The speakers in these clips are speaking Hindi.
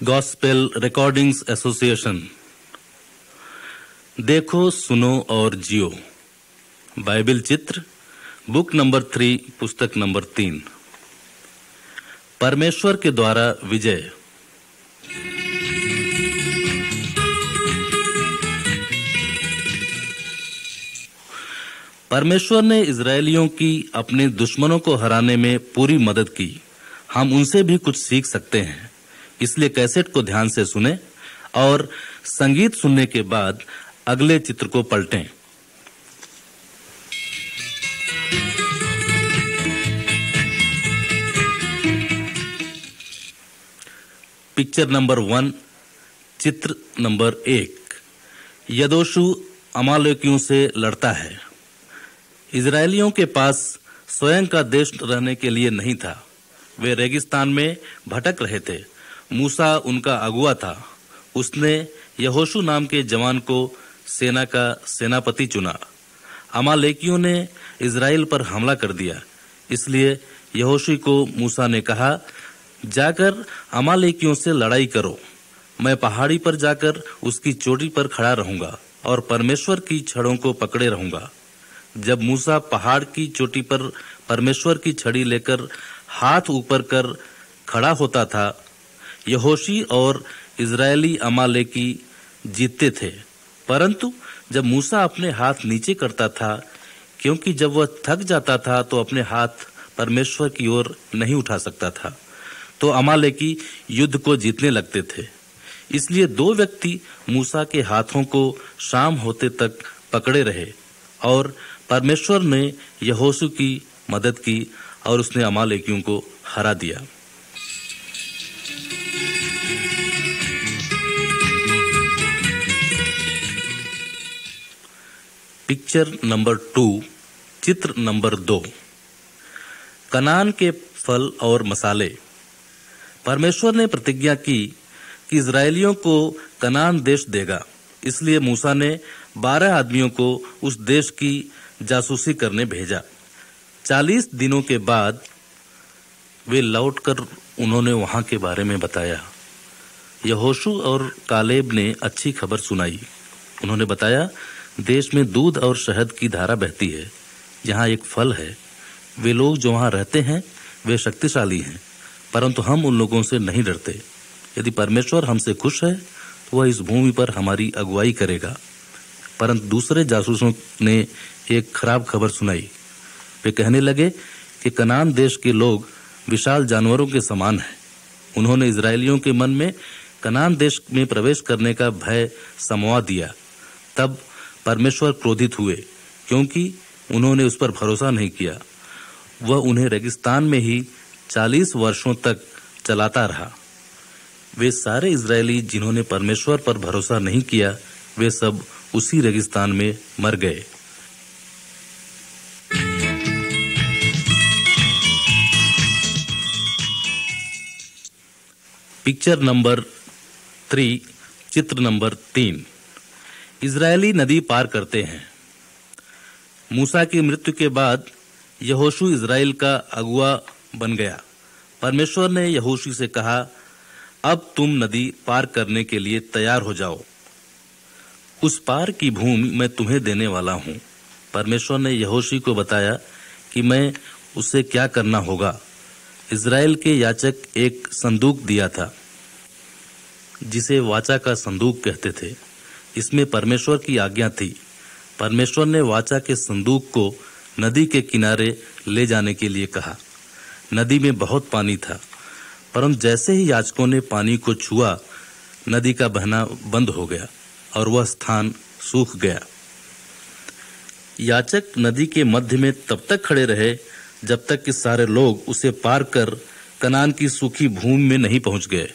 Gospel recordings association. देखो, सुनो और जियो। बाइबिल चित्र, बुक नंबर 3, पुस्तक नंबर 3। परमेश्वर के द्वारा विजय। परमेश्वर ने इजरायलियों की अपने दुश्मनों को हराने में पूरी मदद की। हम उनसे भी कुछ सीख सकते हैं, इसलिए कैसेट को ध्यान से सुनें और संगीत सुनने के बाद अगले चित्र को पलटें। पिक्चर नंबर 1, चित्र नंबर 1। यहोशू अमालेकियों से लड़ता है। इजरायलियों के पास स्वयं का देश रहने के लिए नहीं था। वे रेगिस्तान में भटक रहे थे। मूसा उनका अगुआ था। उसने यहोशू नाम के जवान को सेना का सेनापति चुना। अमालेकियों ने इजराइल पर हमला कर दिया। इसलिए यहोशू को मूसा ने कहा, जाकर अमालेकियों से लड़ाई करो। मैं पहाड़ी पर जाकर उसकी चोटी पर खड़ा रहूंगा और परमेश्वर की छड़ों को पकड़े रहूंगा। जब मूसा पहाड़ की चोटी पर परमेश्वर की छड़ी लेकर हाथ ऊपर कर खड़ा होता था, यहोशू और इजरायली अमालेकी जीतते थे। परंतु जब मूसा अपने हाथ नीचे करता था, क्योंकि जब वह थक जाता था तो अपने हाथ परमेश्वर की ओर नहीं उठा सकता था, तो अमालेकी युद्ध को जीतने लगते थे। इसलिए 2 व्यक्ति मूसा के हाथों को शाम होते तक पकड़े रहे और परमेश्वर ने यहोशू की मदद की और उसने अमालेकियों को हरा दिया। पिक्चर नंबर 2, चित्र नंबर 2। कनान के फल और मसाले। परमेश्वर ने प्रतिज्ञा की कि इजरायलियों को कनान देश देगा। इसलिए मूसा ने 12 आदमियों को उस देश की जासूसी करने भेजा। 40 दिनों के बाद वे लौटकर उन्होंने वहां के बारे में बताया। यहोशू और कालेब ने अच्छी खबर सुनाई। उन्होंने बताया, देश में दूध और शहद की धारा बहती है। यहाँ एक फल है। वे लोग जो वहाँ रहते हैं वे शक्तिशाली हैं, परंतु हम उन लोगों से नहीं डरते। यदि परमेश्वर हमसे खुश है तो वह इस भूमि पर हमारी अगुवाई करेगा। परंतु दूसरे जासूसों ने एक खराब खबर सुनाई। वे कहने लगे कि कनान देश के लोग विशाल जानवरों के समान हैं। उन्होंने इजरायलियों के मन में कनान देश में प्रवेश करने का भय समवा दिया। तब परमेश्वर क्रोधित हुए, क्योंकि उन्होंने उस पर भरोसा नहीं किया। वह उन्हें रेगिस्तान में ही 40 वर्षों तक चलाता रहा। वे सारे इजरायली जिन्होंने परमेश्वर पर भरोसा नहीं किया, वे सब उसी रेगिस्तान में मर गए। पिक्चर नंबर 3, चित्र नंबर 3। इजरायली नदी पार करते हैं। मूसा की मृत्यु के बाद यहोशू इजराइल का अगुआ बन गया। परमेश्वर ने यहोशू से कहा, अब तुम नदी पार करने के लिए तैयार हो जाओ। उस पार की भूमि मैं तुम्हें देने वाला हूँ। परमेश्वर ने यहोशू को बताया कि मैं उसे क्या करना होगा। इजराइल के याजक एक संदूक दिया था, जिसे वाचा का संदूक कहते थे। इसमें परमेश्वर की आज्ञा थी। परमेश्वर ने वाचा के संदूक को नदी के किनारे ले जाने के लिए कहा। नदी में बहुत पानी था, परंतु जैसे ही याजकों ने पानी को छुआ, नदी का बहना बंद हो गया और वह स्थान सूख गया। याजक नदी के मध्य में तब तक खड़े रहे जब तक कि सारे लोग उसे पार कर कनान की सूखी भूमि में नहीं पहुंच गए।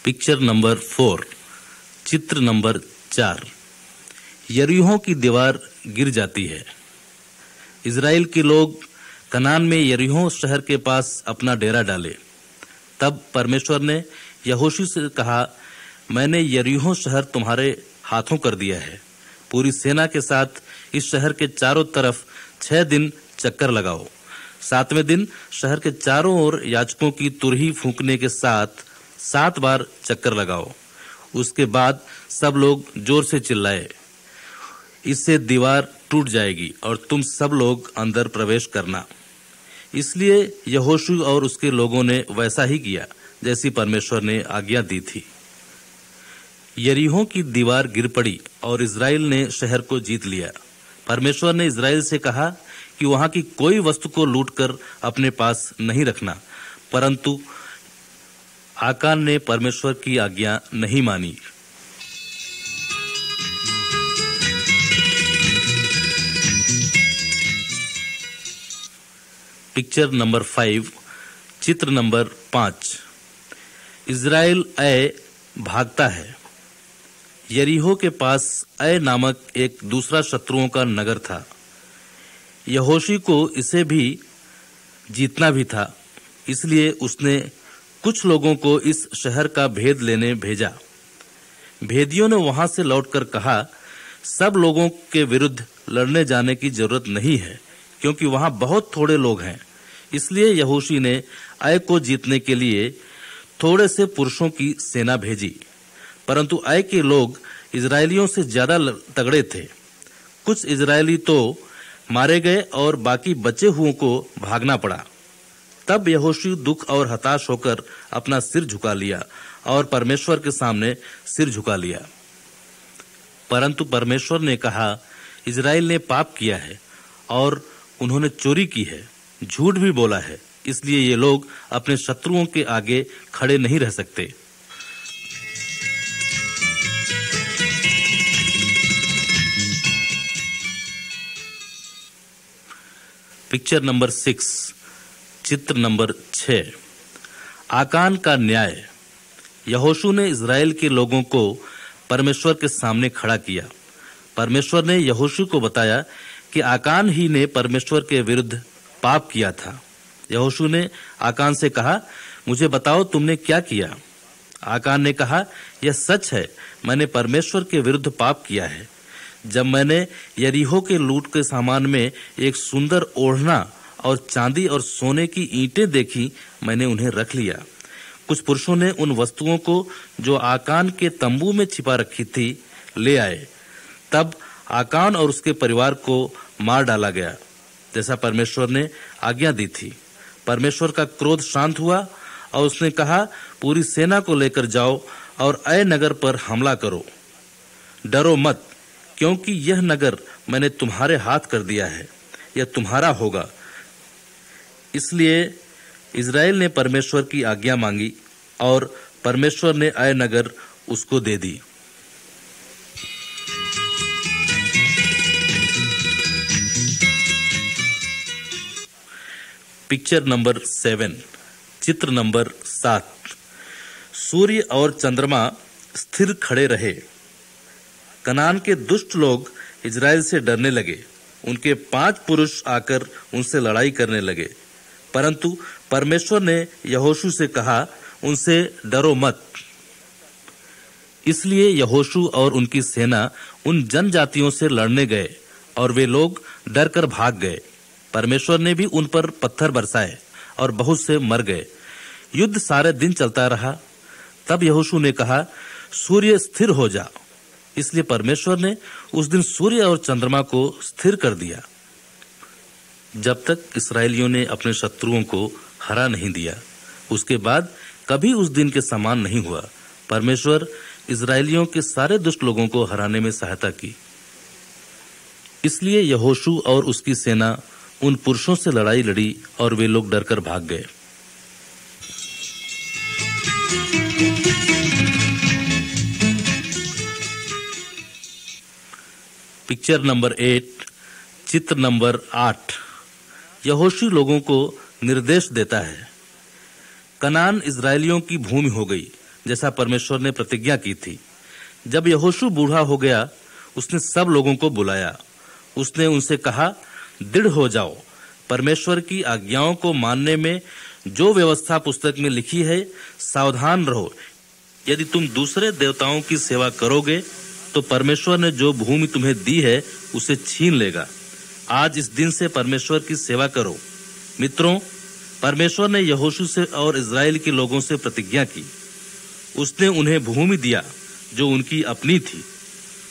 पिक्चर नंबर 4, चित्र नंबर 4। यरीहो की दीवार गिर जाती है। इजराइल के लोग कनान में यरीहो शहर के पास अपना डेरा डाले। तब परमेश्वर ने यहोशू से कहा, मैंने यरीहो शहर तुम्हारे हाथों कर दिया है। पूरी सेना के साथ इस शहर के चारों तरफ 6 दिन चक्कर लगाओ। 7वें दिन शहर के चारों ओर याजकों की तुरही फूंकने के साथ 7 बार चक्कर लगाओ। उसके बाद सब लोग जोर से चिल्लाए, इससे दीवार टूट जाएगी और तुम सब लोग अंदर प्रवेश करना। इसलिए यहोशू और उसके लोगों ने वैसा ही किया जैसी परमेश्वर ने आज्ञा दी थी। यरीहो की दीवार गिर पड़ी और इजराइल ने शहर को जीत लिया। परमेश्वर ने इजराइल से कहा कि वहां की कोई वस्तु को लूटकर अपने पास नहीं रखना, परंतु आकान ने परमेश्वर की आज्ञा नहीं मानी। पिक्चर नंबर 5, चित्र नंबर 5। इजराइल ऐ भागता है। यरीहो के पास ऐ नामक एक दूसरा शत्रुओं का नगर था। यहोशी को इसे भी जीतना भी था, इसलिए उसने कुछ लोगों को इस शहर का भेद लेने भेजा। भेदियों ने वहां से लौटकर कहा, सब लोगों के विरुद्ध लड़ने जाने की जरूरत नहीं है, क्योंकि वहां बहुत थोड़े लोग हैं। इसलिए यहोशी ने ऐ को जीतने के लिए थोड़े से पुरुषों की सेना भेजी, परंतु ऐ के लोग इजरायलियों से ज्यादा तगड़े थे। कुछ इजरायली तो मारे गए और बाकी बचे हुओं को भागना पड़ा। तब यहोशू दुख और हताश होकर अपना सिर झुका लिया और परमेश्वर के सामने सिर झुका लिया। परंतु परमेश्वर ने कहा, इजराइल ने पाप किया है और उन्होंने चोरी की है, झूठ भी बोला है, इसलिए ये लोग अपने शत्रुओं के आगे खड़े नहीं रह सकते। पिक्चर नंबर 6, चित्र नंबर 6। आकान का न्याय। यहोशू ने इजराइल के लोगों को परमेश्वर के सामने खड़ा किया। परमेश्वर ने यहोशू को बताया कि आकान ही ने परमेश्वर के विरुद्ध पाप किया था। यहोशू ने आकान से कहा, मुझे बताओ तुमने क्या किया। आकान ने कहा, यह सच है, मैंने परमेश्वर के विरुद्ध पाप किया है। जब मैंने यरीहो के लूट के सामान में एक सुंदर ओढ़ना और चांदी और सोने की ईंटें देखी, मैंने उन्हें रख लिया। कुछ पुरुषों ने उन वस्तुओं को जो आकान के तंबू में छिपा रखी थी ले आए। तब आकान और उसके परिवार को मार डाला गया, जैसा परमेश्वर ने आज्ञा दी थी। परमेश्वर का क्रोध शांत हुआ और उसने कहा, पूरी सेना को लेकर जाओ और ऐ नगर पर हमला करो। डरो मत, क्योंकि यह नगर मैंने तुम्हारे हाथ कर दिया है, यह तुम्हारा होगा। इसलिए इजराइल ने परमेश्वर की आज्ञा मांगी और परमेश्वर ने ऐ नगर उसको दे दी। पिक्चर नंबर 7, चित्र नंबर 7। सूर्य और चंद्रमा स्थिर खड़े रहे। कनान के दुष्ट लोग इजराइल से डरने लगे। उनके 5 पुरुष आकर उनसे लड़ाई करने लगे, परंतु परमेश्वर ने यहोशू से कहा, उनसे डरो मत। इसलिए यहोशू और उनकी सेना उन जनजातियों से लड़ने गए और वे लोग डर कर भाग गए। परमेश्वर ने भी उन पर पत्थर बरसाए और बहुत से मर गए। युद्ध सारे दिन चलता रहा। तब यहोशू ने कहा, सूर्य स्थिर हो जा। इसलिए परमेश्वर ने उस दिन सूर्य और चंद्रमा को स्थिर कर दिया, जब तक इस्राएलियों ने अपने शत्रुओं को हरा नहीं दिया। उसके बाद कभी उस दिन के समान नहीं हुआ। परमेश्वर इस्राएलियों के सारे दुष्ट लोगों को हराने में सहायता की। इसलिए यहोशू और उसकी सेना उन पुरुषों से लड़ाई लड़ी और वे लोग डरकर भाग गए। पिक्चर नंबर 8, चित्र नंबर 8। यहोशू लोगों को निर्देश देता है। कनान इजरायलियों की भूमि हो गई, जैसा परमेश्वर ने प्रतिज्ञा की थी। जब यहोशू बूढ़ा हो गया, उसने सब लोगों को बुलाया। उसने उनसे कहा, दृढ़ हो जाओ, परमेश्वर की आज्ञाओं को मानने में जो व्यवस्था पुस्तक में लिखी है, सावधान रहो। यदि तुम दूसरे देवताओं की सेवा करोगे तो परमेश्वर ने जो भूमि तुम्हें दी है उसे छीन लेगा। आज इस दिन से परमेश्वर की सेवा करो। मित्रों, परमेश्वर ने यहोशू से और इज़राइल के लोगों से प्रतिज्ञा की। उसने उन्हें भूमि दिया जो उनकी अपनी थी।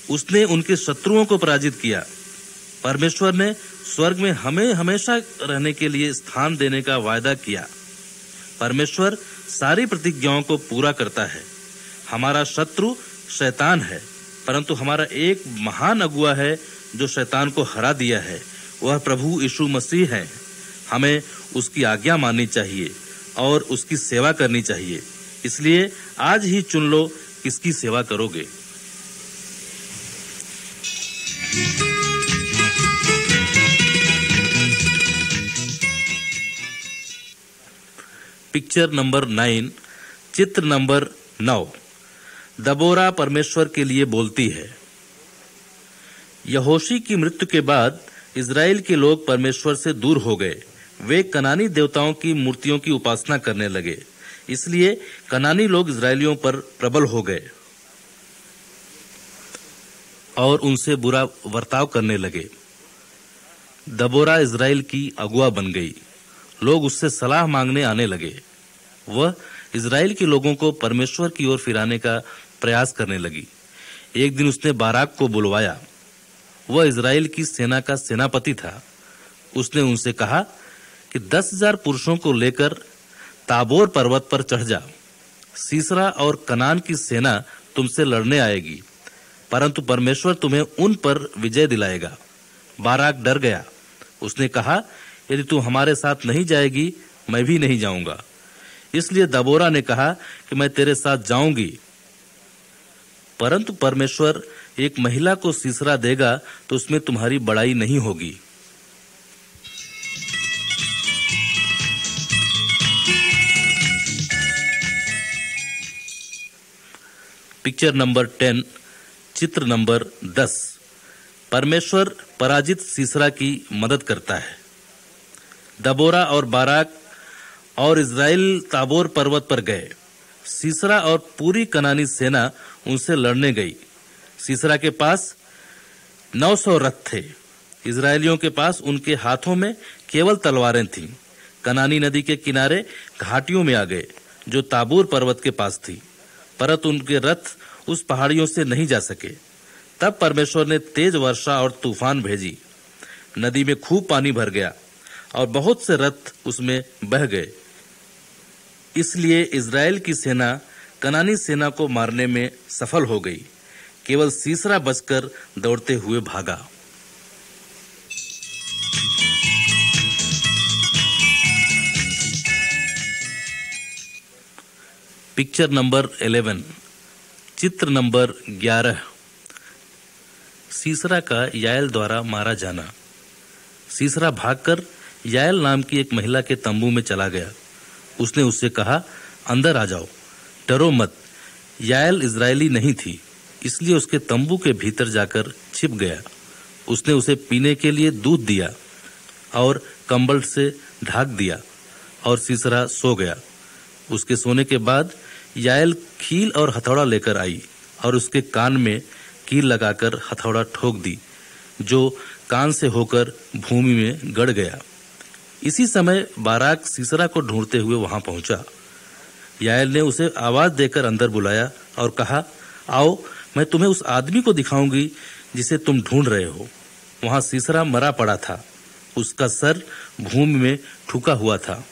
उसने उनके शत्रुओं को पराजित किया। परमेश्वर ने स्वर्ग में हमें हमेशा रहने के लिए स्थान देने का वायदा किया। परमेश्वर सारी प्रतिज्ञाओं को पूरा करता है। हमारा शत्रु शैतान है, परंतु हमारा एक महान अगुआ है जो शैतान को हरा दिया है। वह प्रभु यीशु मसीह है। हमें उसकी आज्ञा माननी चाहिए और उसकी सेवा करनी चाहिए। इसलिए आज ही चुन लो किसकी सेवा करोगे। पिक्चर नंबर 9, चित्र नंबर 9। दबोरा परमेश्वर के लिए बोलती है। यहोशी की मृत्यु के बाद इज़राइल के लोग परमेश्वर से दूर हो गए। वे कनानी देवताओं की मूर्तियों की उपासना करने लगे। इसलिए कनानी लोग इज़राइलियों पर प्रबल हो गए और उनसे बुरा बर्ताव करने लगे। दबोरा इज़राइल की अगुआ बन गई। लोग उससे सलाह मांगने आने लगे। वह इज़राइल के लोगों को परमेश्वर की ओर फिराने का प्रयास करने लगी। एक दिन उसने बाराक को बुलवाया। वह इज़राइल की सेना का सेनापति था। उसने उनसे कहा कि 10,000 पुरुषों को लेकर ताबोर पर्वत पर चढ़ जा। सीसरा और कनान की सेना तुमसे लड़ने आएगी, परंतु परमेश्वर तुम्हें उन पर विजय दिलाएगा। बाराक डर गया। उसने कहा, यदि तू हमारे साथ नहीं जाएगी, मैं भी नहीं जाऊंगा। इसलिए दबोरा ने कहा कि मैं तेरे साथ जाऊंगी, परंतु परमेश्वर एक महिला को सीसरा देगा तो उसमें तुम्हारी बड़ाई नहीं होगी। पिक्चर नंबर 10, चित्र नंबर 10। परमेश्वर पराजित सीसरा की मदद करता है। दबोरा और बाराक और इज़राइल ताबोर पर्वत पर गए। सीसरा और पूरी कनानी सेना उनसे लड़ने गई। सीसरा के पास 900 रथ थे। इज़राइलियों के पास उनके हाथों में केवल तलवारें थीं। कनानी नदी के किनारे घाटियों में आ गए जो ताबोर पर्वत के पास थी, परंतु उनके रथ उस पहाड़ियों से नहीं जा सके। तब परमेश्वर ने तेज वर्षा और तूफान भेजी। नदी में खूब पानी भर गया और बहुत से रथ उसमें बह गए। इसलिए इज़राइल की सेना कनानी सेना को मारने में सफल हो गई। केवल सीसरा बचकर दौड़ते हुए भागा। पिक्चर नंबर 11, चित्र नंबर 11। सीसरा का याएल द्वारा मारा जाना। सीसरा भागकर याएल नाम की एक महिला के तंबू में चला गया। उसने उससे कहा, अंदर आ जाओ, डरो मत। याएल इज़राइली नहीं थी, इसलिए उसके तंबू के भीतर जाकर छिप गया। उसने उसे पीने के लिए दूध दिया और कंबल से ढाक दिया और सीसरा सो गया। उसके सोने के बाद याएल कील और हथौड़ा लेकर आई और उसके कान में कील लगाकर हथौड़ा ठोक दी, जो कान से होकर भूमि में गड़ गया। इसी समय बाराक सीसरा को ढूंढते हुए वहां पहुंचा। याएल ने उसे आवाज देकर अंदर बुलाया और कहा, आओ, मैं तुम्हें उस आदमी को दिखाऊंगी जिसे तुम ढूंढ रहे हो। वहां सीसरा मरा पड़ा था। उसका सर भूमि में ठुका हुआ था।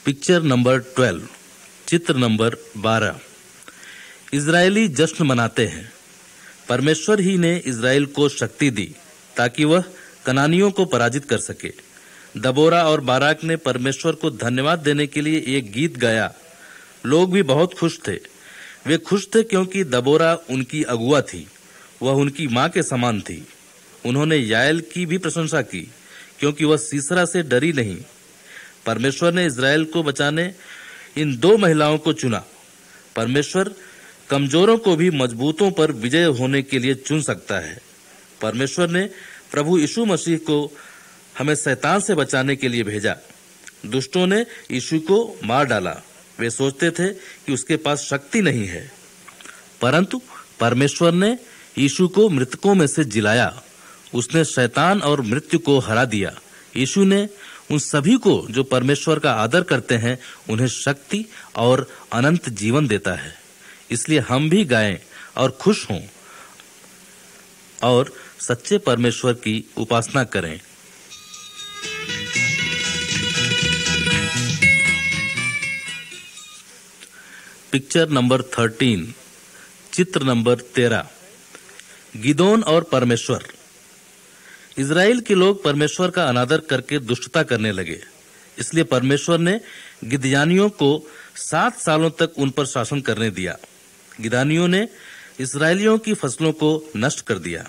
पिक्चर नंबर 12, चित्र नंबर 12। इज़राइली जश्न मनाते हैं। परमेश्वर ही ने इज़राइल को शक्ति दी ताकि वह कनानियों को पराजित कर सके। दबोरा और बाराक ने परमेश्वर को धन्यवाद देने के लिए एक गीत गाया। लोग भी बहुत खुश थे। वे खुश थे क्योंकि दबोरा उनकी अगुआ थी। वह उनकी मां के समान थी। उन्होंने याएल की भी प्रशंसा की क्योंकि वह सीसरा से डरी नहीं। परमेश्वर ने इज़राइल को बचाने इन दो महिलाओं को चुना। परमेश्वर कमजोरों को भी मजबूतों पर विजय होने के लिए चुन सकता है। परमेश्वर ने प्रभु यीशु मसीह को हमें शैतान से बचाने के लिए भेजा। दुष्टों ने यीशु को मार डाला। वे सोचते थे कि उसके पास शक्ति नहीं है, परंतु परमेश्वर ने यीशु को मृतकों में से जिलाया। उसने शैतान और मृत्यु को हरा दिया। यीशु ने उन सभी को जो परमेश्वर का आदर करते हैं उन्हें शक्ति और अनंत जीवन देता है। इसलिए हम भी गाएं और खुश हों और सच्चे परमेश्वर की उपासना करें। पिक्चर नंबर 13, चित्र नंबर 13, गिदोन और परमेश्वर। इज़राइल के लोग परमेश्वर का अनादर करके दुष्टता करने लगे। इसलिए परमेश्वर ने गिदयानियों को 7 सालों तक उन पर शासन करने दिया। गिदयानियों ने इस्राएलियों की फसलों को नष्ट कर दिया।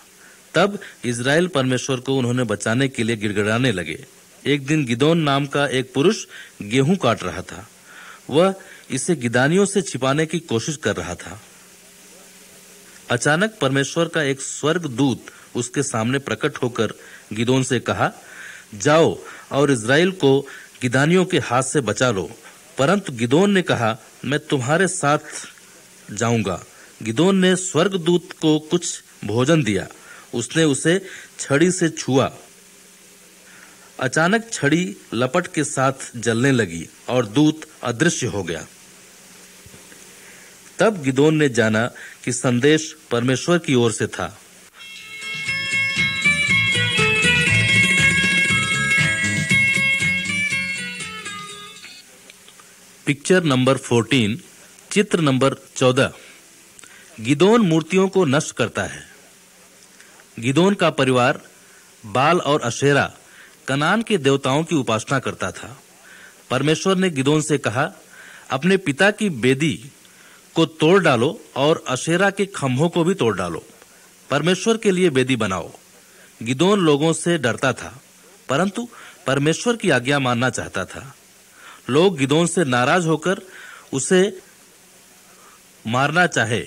तब इज़राइल परमेश्वर को उन्होंने बचाने के लिए गिड़गिड़ाने लगे। एक दिन गिदोन नाम का एक पुरुष गेहूं काट रहा था। वह इसे गिदयानियों से छिपाने की कोशिश कर रहा था। अचानक परमेश्वर का एक स्वर्ग दूत उसके सामने प्रकट होकर गिदोन से कहा, जाओ और इज़राइल को गिदयानियों के हाथ से बचा लो। परंतु गिदोन ने कहा, मैं तुम्हारे साथ जाऊंगा। गिदोन ने स्वर्गदूत को कुछ भोजन दिया। उसने उसे छड़ी से छुआ। अचानक छड़ी लपट के साथ जलने लगी और दूत अदृश्य हो गया। तब गिदोन ने जाना कि संदेश परमेश्वर की ओर से था। पिक्चर नंबर 14, चित्र नंबर 14, गिदोन मूर्तियों को नष्ट करता है। गिदोन का परिवार बाल और अशेरा कनान के देवताओं की उपासना करता था। परमेश्वर ने गिदोन से कहा, अपने पिता की बेदी को तोड़ डालो और अशेरा के खंभों को भी तोड़ डालो। परमेश्वर के लिए बेदी बनाओ। गिदोन लोगों से डरता था, परंतु परमेश्वर की आज्ञा मानना चाहता था। लोग गिदोन से नाराज होकर उसे मारना चाहे,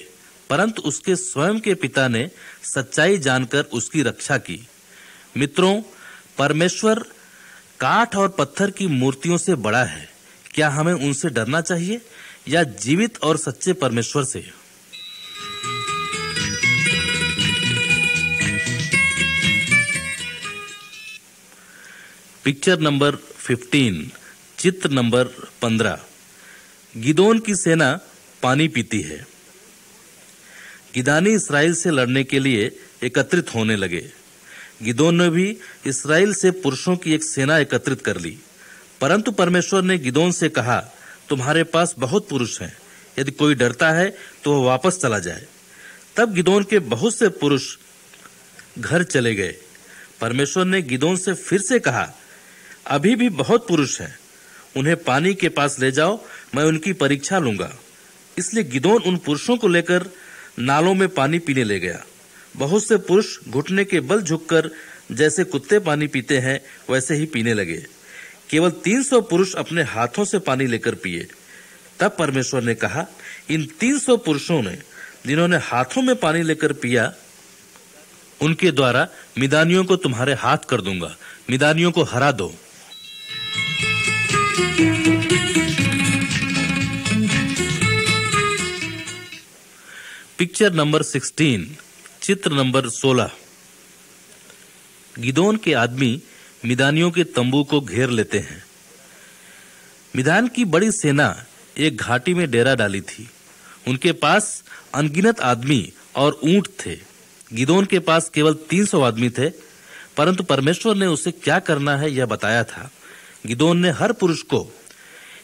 परंतु उसके स्वयं के पिता ने सच्चाई जानकर उसकी रक्षा की। मित्रों, परमेश्वर काठ और पत्थर की मूर्तियों से बड़ा है। क्या हमें उनसे डरना चाहिए या जीवित और सच्चे परमेश्वर से? पिक्चर नंबर 15, चित्र नंबर 15, गिदोन की सेना पानी पीती है। गिदयानी इस्राएल से लड़ने के लिए एकत्रित होने लगे। गिदोन ने भी इस्राएल से पुरुषों की एक सेना एकत्रित कर ली। परंतु परमेश्वर ने गिदोन से कहा, तुम्हारे पास बहुत पुरुष हैं। यदि कोई डरता है तो वह वापस चला जाए। तब गिदोन के बहुत से पुरुष घर चले गए। परमेश्वर ने गिदोन से फिर से कहा, अभी भी बहुत पुरुष हैं। उन्हें पानी के पास ले जाओ, मैं उनकी परीक्षा लूंगा। इसलिए गिदोन उन पुरुषों को लेकर नालों में पानी पीने ले गया। बहुत से पुरुष घुटने के बल झुककर जैसे कुत्ते पानी पीते हैं वैसे ही पीने लगे। केवल 300 पुरुष अपने हाथों से पानी लेकर पिए। तब परमेश्वर ने कहा, इन 300 पुरुषों ने जिन्होंने हाथों में पानी लेकर पिया, उनके द्वारा मिदानियों को तुम्हारे हाथ कर दूंगा। मिदानियों को हरा दो। पिक्चर नंबर 16, चित्र नंबर 16, गिदोन के आदमी मिदानियों के तंबू को घेर लेते हैं। मिदान की बड़ी सेना एक घाटी में डेरा डाली थी। उनके पास अनगिनत आदमी और ऊंट थे। गिदोन के पास केवल 300 आदमी थे, परंतु परमेश्वर ने उसे क्या करना है यह बताया था। गिदोन ने हर पुरुष को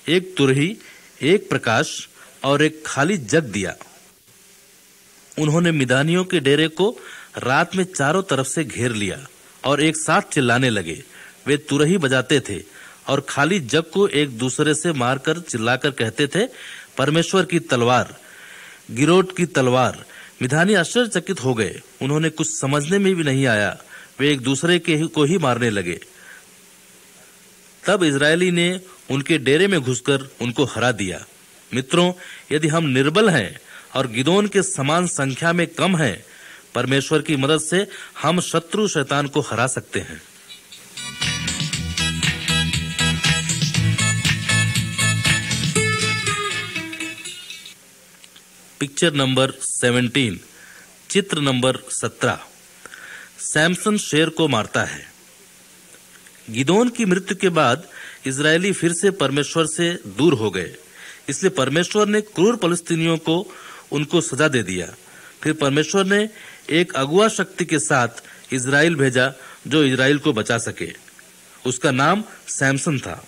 एक तुरही, एक प्रकाश और एक खाली जग दिया। उन्होंने मिदानियों के डेरे को रात में चारों तरफ से घेर लिया और एक साथ चिल्लाने लगे। वे तुरही बजाते थे और खाली जग को एक दूसरे से मारकर चिल्लाकर कहते थे, परमेश्वर की तलवार, गिरोट की तलवार। मिदानी आश्चर्यचकित हो गए। उन्होंने कुछ समझने में भी नहीं आया। वे एक दूसरे को ही मारने लगे। तब इजरायली ने उनके डेरे में घुसकर उनको हरा दिया। मित्रों, यदि हम निर्बल हैं और गिदोन के समान संख्या में कम हैं, परमेश्वर की मदद से हम शत्रु शैतान को हरा सकते हैं। पिक्चर नंबर 17, चित्र नंबर 17। सैमसन शेर को मारता है। गिदोन की मृत्यु के बाद इजरायली फिर से परमेश्वर से दूर हो गए, इसलिए परमेश्वर ने क्रूर फलस्तीनियों को उनको सजा दे दिया। फिर परमेश्वर ने एक अगुआ शक्ति के साथ इजराइल भेजा जो इजराइल को बचा सके। उसका नाम सैमसन था।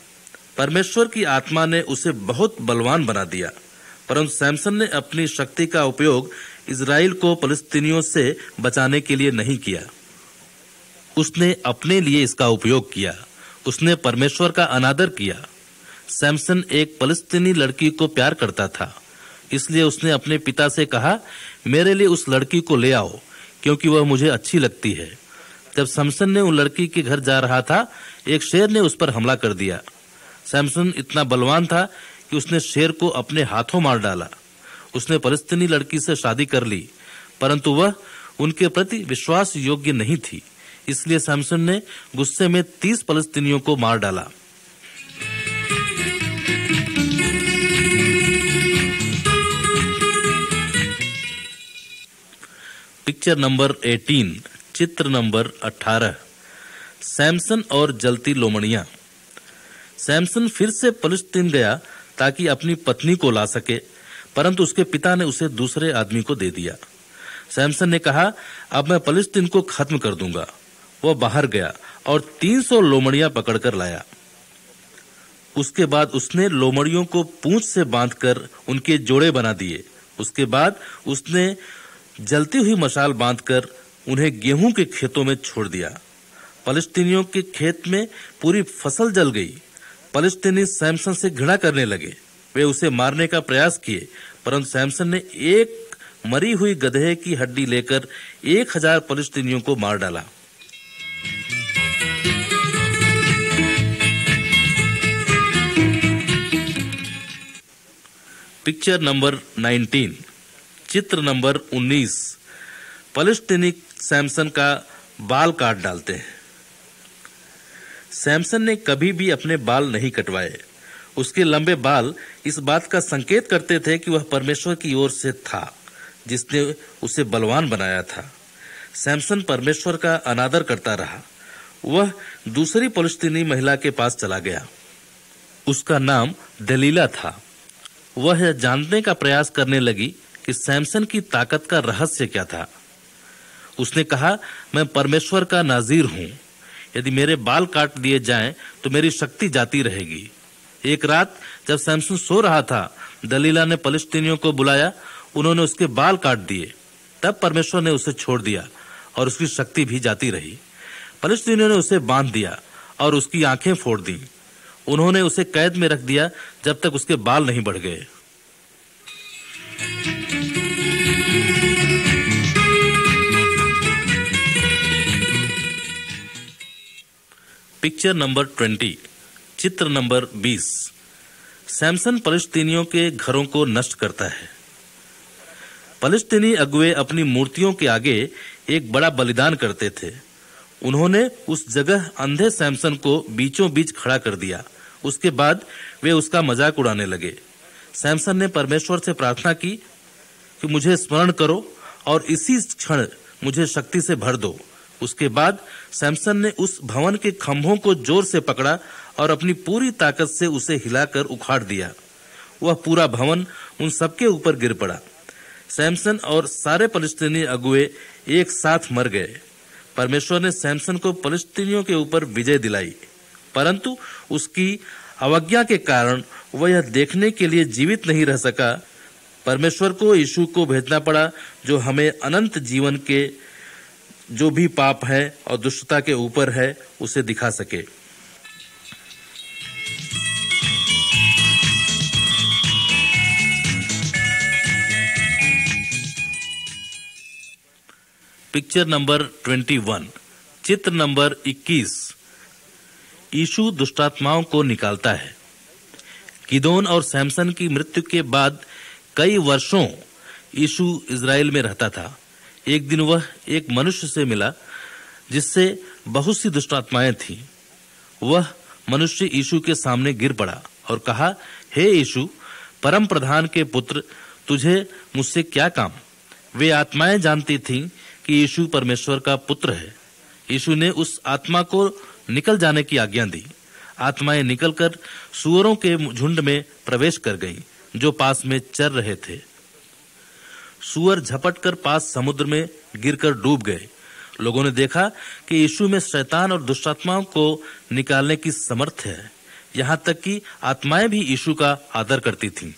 परमेश्वर की आत्मा ने उसे बहुत बलवान बना दिया, परंतु सैमसन ने अपनी शक्ति का उपयोग इजराइल को फलस्तीनियों से बचाने के लिए नहीं किया। उसने अपने लिए इसका उपयोग किया। उसने परमेश्वर का अनादर किया। सैमसन एक फलस्तीनी लड़की को प्यार करता था, इसलिए उसने अपने पिता से कहा, मेरे लिए उस लड़की को ले आओ क्योंकि वह मुझे अच्छी लगती है। जब सैमसन ने उन लड़की के घर जा रहा था, एक शेर ने उस पर हमला कर दिया। सैमसन इतना बलवान था कि उसने शेर को अपने हाथों मार डाला। उसने फलस्तीनी लड़की से शादी कर ली, परंतु वह उनके प्रति विश्वास योग्य नहीं थी, इसलिए सैमसन ने गुस्से में 30 फलस्तीनियों को मार डाला। पिक्चर नंबर 18, चित्र नंबर 18। सैमसन और जलती लोमड़ियां। सैमसन फिर से फलस्तीन गया ताकि अपनी पत्नी को ला सके, परंतु उसके पिता ने उसे दूसरे आदमी को दे दिया। सैमसन ने कहा, अब मैं फलस्तीन को खत्म कर दूंगा। वह बाहर गया और 300 लोमड़ियां पकड़कर लाया। उसके बाद उसने लोमड़ियों को पूंछ से बांधकर उनके जोड़े बना दिए। उसके बाद उसने जलती हुई मशाल बांधकर उन्हें गेहूं के खेतों में छोड़ दिया। फलस्तीनियों के खेत में पूरी फसल जल गई। फलस्तीनी सैमसन से घृणा करने लगे। वे उसे मारने का प्रयास किए, परंतु सैमसन ने एक मरी हुई गधे की हड्डी लेकर 1000 फलस्तीनियों को मार डाला। पिक्चर नंबर 19, चित्र नंबर 19। फलस्तीनी सैमसन का बाल काट डालते हैं। सैमसन ने कभी भी अपने बाल नहीं कटवाए। उसके लंबे बाल इस बात का संकेत करते थे कि वह परमेश्वर की ओर से था, जिसने उसे बलवान बनाया था। सैमसन परमेश्वर का अनादर करता रहा। वह दूसरी फलस्तीनी महिला के पास चला गया। उसका नाम दलीला था। वह यह जानने का प्रयास करने लगी कि सैमसन की ताकत का रहस्य क्या था। उसने कहा, मैं परमेश्वर का नाज़ीर हूं। यदि मेरे बाल काट दिए जाएं तो मेरी शक्ति जाती रहेगी। एक रात जब सैमसन सो रहा था, दलीला ने फलस्तीनियों को बुलाया। उन्होंने उसके बाल काट दिए। तब परमेश्वर ने उसे छोड़ दिया और उसकी शक्ति भी जाती रही। फलस्तीनियों ने उसे बांध दिया और उसकी आंखें फोड़ दी। उन्होंने उसे कैद में रख दिया जब तक उसके बाल नहीं बढ़ गए। पिक्चर नंबर 20, चित्र नंबर 20। सैमसन फलस्तीनियों के घरों को नष्ट करता है। फलस्तीनी अगुए अपनी मूर्तियों के आगे एक बड़ा बलिदान करते थे। उन्होंने उस जगह अंधे सैमसन को बीचों बीच खड़ा कर दिया। उसके बाद वे उसका मजाक उड़ाने लगे। सैमसन ने परमेश्वर से प्रार्थना की कि मुझे स्मरण करो और इसी क्षण मुझे शक्ति से भर दो। उसके बाद सैमसन ने उस भवन के खंभों को जोर से पकड़ा और अपनी पूरी ताकत से उसे हिलाकर उखाड़ दिया। वह पूरा भवन उन सबके ऊपर गिर पड़ा। सैमसन और सारे फलस्तीनी अगुए एक साथ मर गए। परमेश्वर ने सैमसन को फलस्तीनियों के ऊपर विजय दिलाई, परंतु उसकी अवज्ञा के कारण वह यह देखने के लिए जीवित नहीं रह सका। परमेश्वर को यीशु को भेजना पड़ा, जो हमें अनंत जीवन के जो भी पाप है और दुष्टता के ऊपर है उसे दिखा सके। पिक्चर नंबर 21, चित्र नंबर 21। यीशु दुष्टात्माओं को निकालता है। गिदोन और सैमसन की मृत्यु के बाद कई वर्षों यीशु इज़राइल में रहता था। एक दिन वह एक मनुष्य से मिला जिससे बहुत सी दुष्टात्माएं थीं। वह मनुष्य यीशु के सामने गिर पड़ा और कहा, हे यीशु, परम प्रधान के पुत्र, तुझे मुझसे क्या काम? वे आत्माएं जानती थीं कि यीशु परमेश्वर का पुत्र है। यीशु ने उस आत्मा को निकल जाने की आज्ञा दी। आत्माएं निकलकर सूअरों के झुंड में प्रवेश कर गईं, जो पास में चर रहे थे। सूअर झपटकर पास समुद्र में गिरकर डूब गए। लोगों ने देखा कि यीशु में शैतान और दुष्टात्माओं को निकालने की समर्थ है। यहाँ तक कि आत्माएं भी यीशु का आदर करती थीं।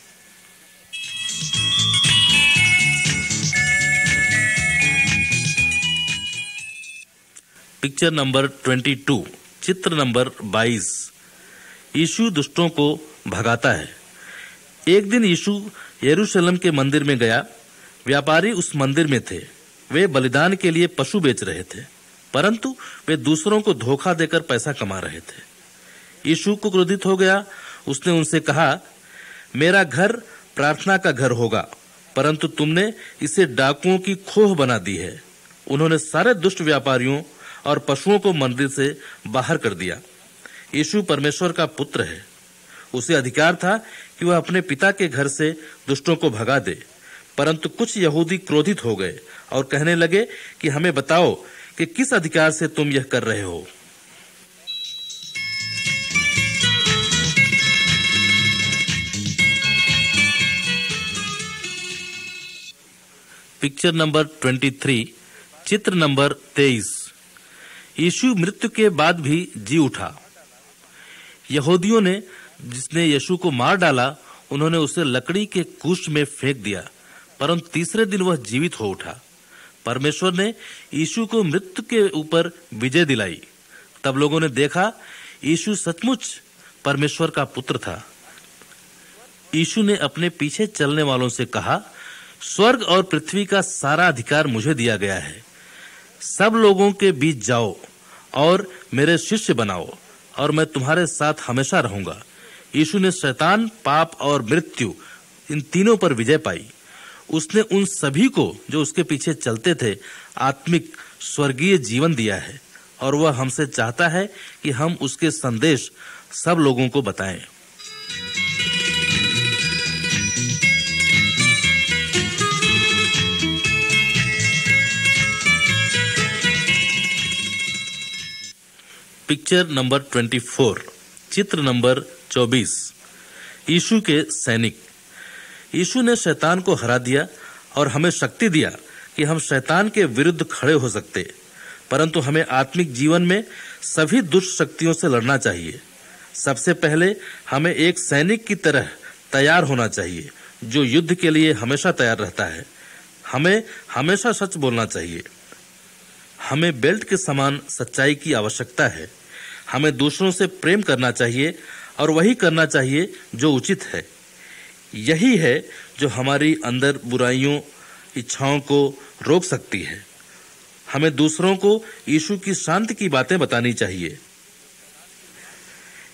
पिक्चर नंबर 22, चित्र नंबर 22। यीशु दुष्टों को भगाता है। एक दिन यीशु यरूशलेम के मंदिर में गया। व्यापारी उस मंदिर में थे। वे बलिदान के लिए पशु बेच रहे थे, परंतु वे दूसरों को धोखा देकर पैसा कमा रहे थे। यीशु को क्रोधित हो गया। उसने उनसे कहा, मेरा घर प्रार्थना का घर होगा, परंतु तुमने इसे डाकुओं की खोह बना दी है। उन्होंने सारे दुष्ट व्यापारियों और पशुओं को मंदिर से बाहर कर दिया। यीशु परमेश्वर का पुत्र है। उसे अधिकार था कि वह अपने पिता के घर से दुष्टों को भगा दे, परंतु कुछ यहूदी क्रोधित हो गए और कहने लगे कि हमें बताओ कि किस अधिकार से तुम यह कर रहे हो। पिक्चर नंबर 23, चित्र नंबर 23। यीशु मृत्यु के बाद भी जी उठा। यहूदियों ने जिसने यीशु को मार डाला, उन्होंने उसे लकड़ी के कूश में फेंक दिया, परंतु तीसरे दिन वह जीवित हो उठा। परमेश्वर ने यीशु को मृत्यु के ऊपर विजय दिलाई। तब लोगों ने देखा यीशु सचमुच परमेश्वर का पुत्र था। यीशु ने अपने पीछे चलने वालों से कहा, स्वर्ग और पृथ्वी का सारा अधिकार मुझे दिया गया है। सब लोगों के बीच जाओ और मेरे शिष्य बनाओ, और मैं तुम्हारे साथ हमेशा रहूंगा। यीशु ने शैतान, पाप और मृत्यु, इन तीनों पर विजय पाई। उसने उन सभी को जो उसके पीछे चलते थे आत्मिक स्वर्गीय जीवन दिया है, और वह हमसे चाहता है कि हम उसके संदेश सब लोगों को बताएं। पिक्चर नंबर 24, चित्र नंबर 24। यीशु के सैनिक। यीशु ने शैतान को हरा दिया और हमें शक्ति दिया कि हम शैतान के विरुद्ध खड़े हो सकते, परंतु हमें आत्मिक जीवन में सभी दुष्ट शक्तियों से लड़ना चाहिए। सबसे पहले हमें एक सैनिक की तरह तैयार होना चाहिए, जो युद्ध के लिए हमेशा तैयार रहता है। हमें हमेशा सच बोलना चाहिए। हमें बेल्ट के समान सच्चाई की आवश्यकता है। हमें दूसरों से प्रेम करना चाहिए और वही करना चाहिए जो उचित है। यही है जो हमारी अंदर बुराइयों, इच्छाओं को रोक सकती है। हमें दूसरों को यीशु की शांति की बातें बतानी चाहिए।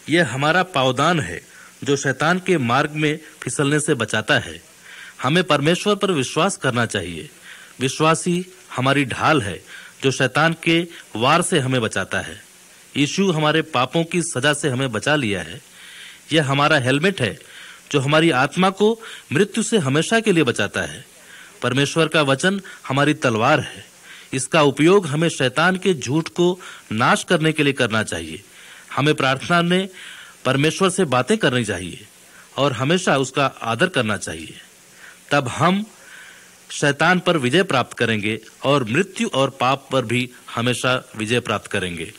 यह हमारा पावदान है जो शैतान के मार्ग में फिसलने से बचाता है। हमें परमेश्वर पर विश्वास करना चाहिए। विश्वासी हमारी ढाल है जो शैतान के वार से हमें बचाता है। यीशु हमारे पापों की सजा से हमें बचा लिया है। यह हमारा हेलमेट है जो हमारी आत्मा को मृत्यु से हमेशा के लिए बचाता है। परमेश्वर का वचन हमारी तलवार है। इसका उपयोग हमें शैतान के झूठ को नाश करने के लिए करना चाहिए। हमें प्रार्थना में परमेश्वर से बातें करनी चाहिए और हमेशा उसका आदर करना चाहिए। तब हम शैतान पर विजय प्राप्त करेंगे और मृत्यु और पाप पर भी हमेशा विजय प्राप्त करेंगे।